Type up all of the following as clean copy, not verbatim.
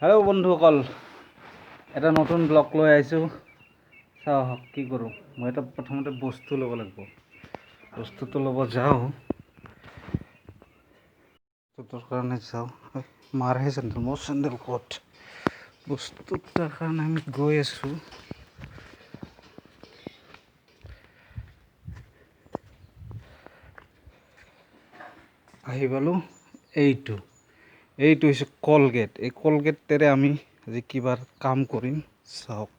Hello' বন্ধুসকল, এটা নতুন ব্লগ লৈ আহিছোঁ। চাওক কি কৰোঁ। মই এটা প্ৰথমতে বস্তু ল'ব লাগিব। বস্তুটো ল'ব যাওঁ, বস্তুটোৰ কাৰণে যাওঁ। মাৰহে চেণ্ডেল, মোৰ চেণ্ডেল ক'ত? বস্তুটোৰ কাৰণে আমি গৈ আছোঁ। আহি পালোঁ। এইটো হৈছে কলগেট। এই কলগেটেৰে আমি আজি কিবা কাম কৰিম, চাওক।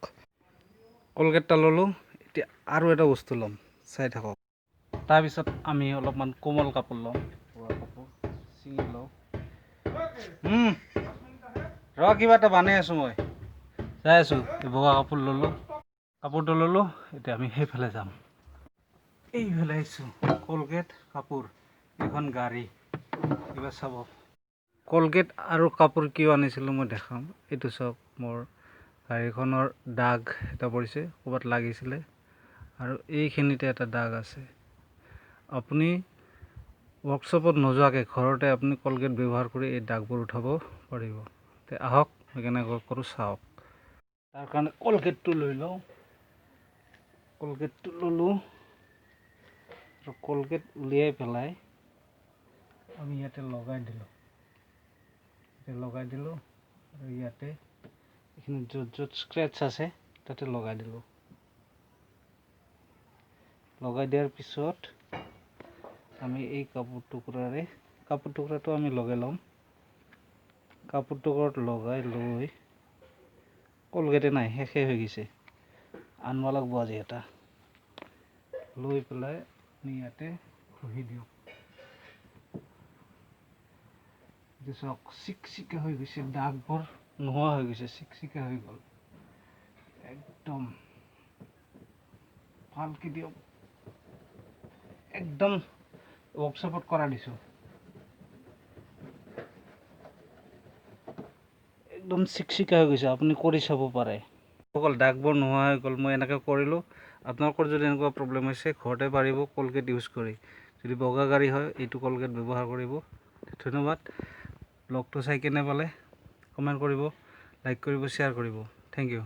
কলগেটটা ল'লোঁ। এতিয়া আৰু এটা বস্তু ল'ম, চাই থাকক। তাৰপিছত আমি অলপমান কোমল কাপোৰ ল'ম। বগা কাপোৰ ছিঙি লওঁ। কিবা এটা বানাই আছোঁ মই, চাই আছোঁ। বগা কাপোৰ ল'লোঁ, কাপোৰটো ল'লোঁ। এতিয়া আমি সেইফালে যাম। এইফালে আহিছোঁ। কলগেট, কাপোৰ, এখন গাড়ী। কিবা চাব। কলগেট আৰু কাপোৰ কিয় আনিছিলোঁ মই দেখাম। এইটো চাওক, মোৰ গাড়ীখনৰ দাগ এটা পৰিছে, ক'ৰবাত লাগিছিলে। আৰু এইখিনিতে এটা দাগ আছে। আপুনি ৱৰ্কশ্বপত নোযোৱাকৈ ঘৰতে আপুনি কলগেট ব্যৱহাৰ কৰি এই দাগবোৰ উঠাব পাৰিব। তে আহক, মই কেনেকৈ কৰোঁ চাওক। তাৰ কাৰণে কলগেটটো লৈ লওঁ। কলগেটটো ল'লোঁ আৰু কলগেট উলিয়াই পেলাই আমি ইয়াতে লগাই দিলোঁ। আৰু ইয়াতে এইখিনি য'ত স্ক্ৰেচ আছে তাতে লগাই দিলোঁ। লগাই দিয়াৰ পিছত আমি এই কাপোৰ টুকুৰাটো আমি লগাই ল'ম। কাপোৰ টুকুৰাত লগাই লৈ কলগেটে নাই, শেষে হৈ গৈছে। আনিব লাগিব আজি এটা। লৈ পেলাই আমি ইয়াতে ঘঁহি দিওঁ। চাওক, চিকচিকা হৈ গৈছে। দাগবোৰ নোহোৱা হৈ গৈছে, চিকচিকা হৈ গ'ল। একদম ভালকৈ দিয়ক। একদম ৱৰ্কশ্বপত কৰা দিছোঁ। একদম চিকচিকা হৈ গৈছে। আপুনি কৰি চাব পাৰে। অকল দাগবোৰ নোহোৱা হৈ গ'ল। মই এনেকৈ কৰিলোঁ। আপোনালোকৰ যদি এনেকুৱা প্ৰব্লেম হৈছে, ঘৰতে পাৰিব কলগেট ইউজ কৰি। যদি বগা গাড়ী হয়, এইটো কলগেট ব্যৱহাৰ কৰিব। ধন্যবাদ। ব্লগটো চাই কেনে পালে কমেণ্ট কৰিব, লাইক কৰিব, শ্বেয়াৰ কৰিব। Thank U.